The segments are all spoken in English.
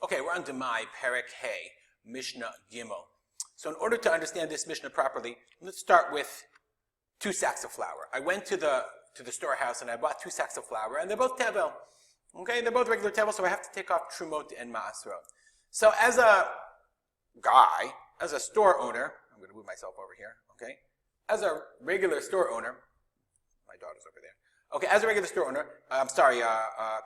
Okay, we're on Demai, Perek Hey, Mishnah Gimel. So in order to understand this Mishnah properly, let's start with 2 sacks of flour. I went to the storehouse and I bought 2 sacks of flour, and they're both tevel. Okay, they're both regular tevel, so I have to take off Trumot and Maasrot. So as a guy, as a store owner, I'm going to move myself over here, okay? As a regular store owner, my daughter's over there. Okay, as a regular store owner,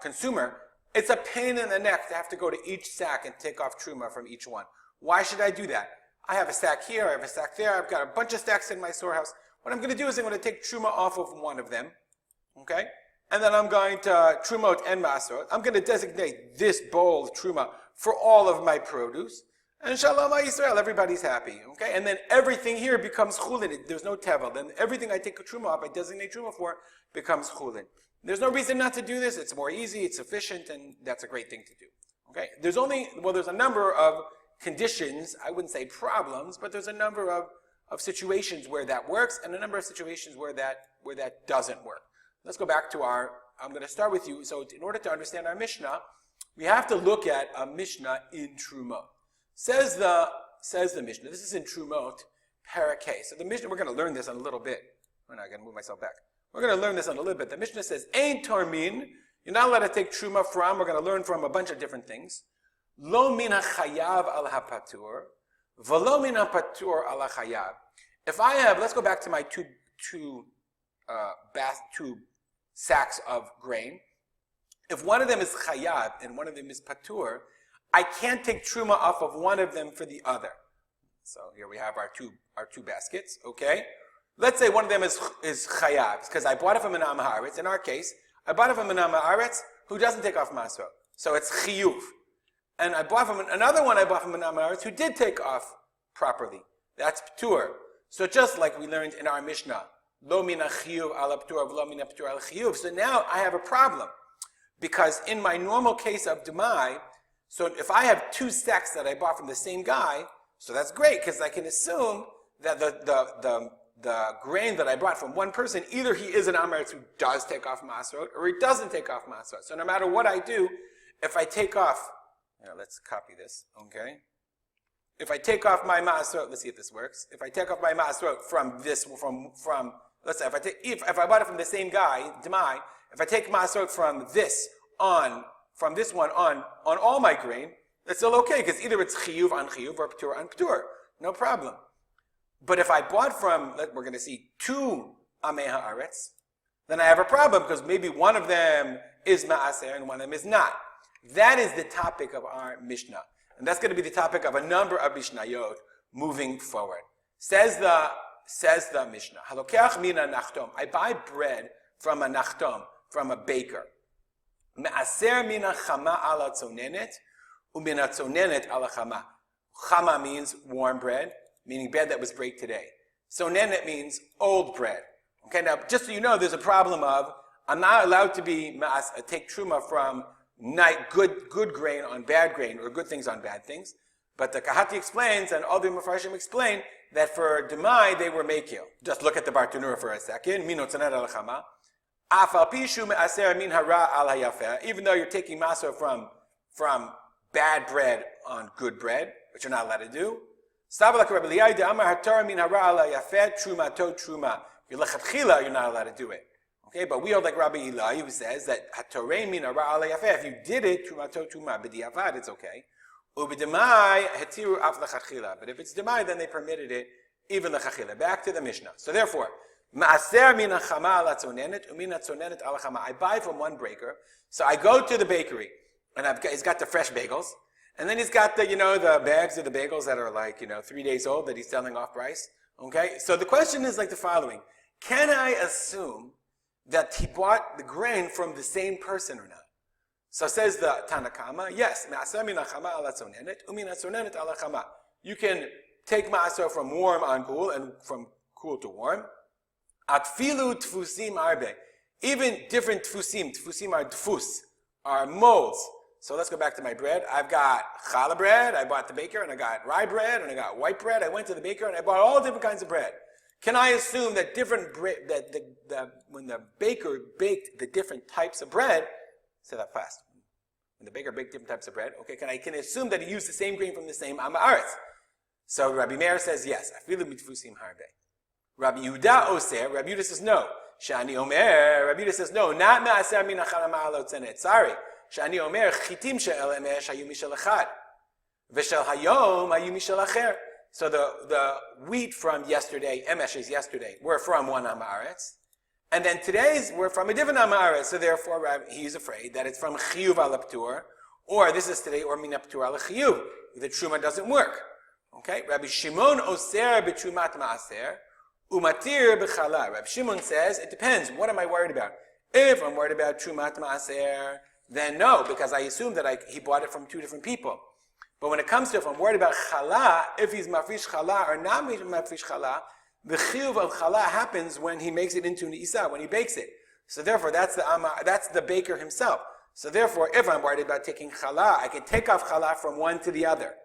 consumer, it's a pain in the neck to have to go to each sack and take off truma from each one. Why should I do that? I have a sack here, I have a sack there, I've got a bunch of stacks in my storehouse. What I'm going to do is I'm going to take truma off of one of them, okay? And then I'm going to trumot and maasrot. I'm going to designate this bowl of truma for all of my produce. And shalom Yisrael, everybody's happy, okay? And then everything here becomes chulin. There's no tevel. Then everything I take a truma off, I designate truma for, becomes chulin. There's no reason not to do this. It's more easy, it's efficient, and that's a great thing to do, okay? There's a number of conditions, I wouldn't say problems, but there's a number of situations where that works and a number of situations where that doesn't work. Let's go back to I'm going to start with you. So in order to understand our Mishnah, we have to look at a Mishnah in Trumot. Says the Mishnah, this is in Trumot, Parakeh. So the Mishnah, we're going to learn this in a little bit. I'm not going to move myself back. We're going to learn this in a little bit. The Mishnah says, Ein Tarmin, you're not allowed to take Truma from, we're going to learn from a bunch of different things. Lo min ha-chayav al ha-patur, v'lo min ha-patur al ha-chayav. If I have, let's go back to my two sacks of grain. If one of them is chayav and one of them is patur, I can't take truma off of one of them for the other. So here we have our two baskets, okay? Let's say one of them is chayav, because I bought it from an Am Haaretz. In our case, I bought it from an Am Haaretz who doesn't take off Maasrot. So it's chiyuv. And I bought from another one I bought from an Am Haaretz who did take off properly. That's patur. So just like we learned in our Mishnah, lo mina chiyuv ala patur, lo mina patur ala chiyuv. So now I have a problem. Because in my normal case of Demai, so if I have 2 sacks that I bought from the same guy, so that's great, because I can assume that the grain that I bought from one person, either he is an Am Haaretz who does take off Maasrot, or he doesn't take off Maasrot. So no matter what I do, if I take off, let's copy this, okay? If I take off my Maasrot, let's see if this works. If I take off my Maasrot from let's say if I bought it from the same guy, Demai, if I take Maasrot from this one on all my grain, that's still okay, because either it's chiyuv on chiyuv or patur on patur. No problem. But if I bought from, we're going to see 2 Amei Haaretz, then I have a problem, because maybe one of them is ma'aser and one of them is not. That is the topic of our Mishnah. And that's going to be the topic of a number of Mishnayot moving forward. Says the Mishnah, Halokeach mina nachtom. I buy bread from a nachtom, from a baker. Me'aser mina chama ala tzonenet, umina tzonenet ala chama. Chama means warm bread, meaning bread that was baked today. Tzonenet means old bread. Okay, now just so you know, there's a problem of, I'm not allowed to take truma from good grain on bad grain, or good things on bad things. But the Kahati explains, and all the Mefarshim explain, that for Demai, they were mekil. Just look at the Bartanura for a second. Mino tzanet al chama. Afal pishu me'aser min hara al hayafeh. Even though you're taking maso from bad bread on good bread, which you're not allowed to do. Sabalak Rabbi Eliyai de Amar haTorah min hara al hayafeh truma to truma. You're not allowed to do it. Okay, but we hold like Rabbi Eli, who says that haTorah min hara al hayafeh. If you did it, truma to truma b'diavad, it's okay. Ubidemai hetiru af lechachila. But if it's demai, then they permitted it even lechachila. Back to the Mishnah. So therefore, maaser mina chama ala tzonenet umina tzonenet ala chama. I buy from one baker. So I go to the bakery, and he's got the fresh bagels, and then he's got the bags of the bagels that are 3 days old that he's selling off price. Okay. So the question is like the following: can I assume that he bought the grain from the same person or not? So says the Tanakama, yes, you can take ma'aser from warm on cool and from cool to warm. Atfilu tfusim arbe. Even different tfusim are tfus, are molds. So let's go back to my bread. I've got challah bread, I bought the baker, and I got rye bread, and I got white bread. I went to the baker and I bought all different kinds of bread. Can I assume that different bread, when the baker baked the different types of bread, say that fast. when the baker baked different types of bread, okay, can I assume that he used the same grain from the same am haaretz? So Rabbi Meir says yes. Afilu mitfusim harbe. Rabbi Yehuda oser. Rabbi Yehuda says no. Shani omer. Rabbi Yehuda says no. Not me'aser min achal ma'alot zenet. Sorry. Shani omer chitim she'el emesh hayu mishel echad. V'shel hayom hayu mishel acher. So the wheat from yesterday, emesh is yesterday, were from one am haaretz. And then today's were from a different am haaretz. So therefore, he's afraid that it's from chiyuv al ptur, or this is today, or min ptur al chiyuv. The truma doesn't work. Okay? Rabbi Shimon oser b'trumat ma'aser, umatir b'chala. Rabbi Shimon says, it depends. What am I worried about? If I'm worried about trumat ma'aser, then no, because I assume that he bought it from two different people. But when it comes to if I'm worried about chala, if he's mafrish chala or not mafrish chala, the chiyuv of chala happens when he makes it into an isa, when he bakes it. So therefore, that's the baker himself. So therefore, if I'm worried about taking chala, I can take off chala from one to the other.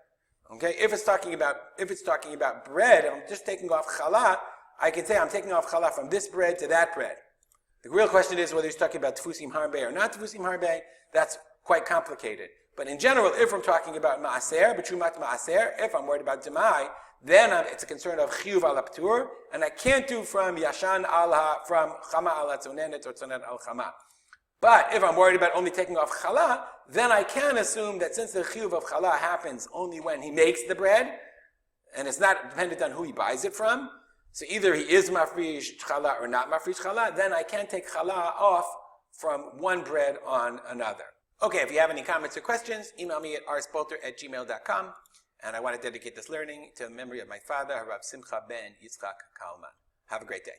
Okay? If it's talking about bread, if I'm just taking off chala, I can say I'm taking off chala from this bread to that bread. The real question is whether he's talking about tfusim harbe or not tfusim harbe. That's quite complicated. But in general, if I'm talking about maaser, b'trumat maaser, if I'm worried about demai, then it's a concern of chiyuv al ptur, and I can't do from yashan from chama al tzonenet or tzonet al chama. But if I'm worried about only taking off chala, then I can assume that since the chiyuv of chala happens only when he makes the bread, and it's not dependent on who he buys it from, so either he is mafrish chala or not mafrish chala, then I can take chala off from one bread on another. Okay, if you have any comments or questions, email me at rspolter@gmail.com. And I want to dedicate this learning to the memory of my father, Harav Simcha ben Yitzchak Kalman. Have a great day.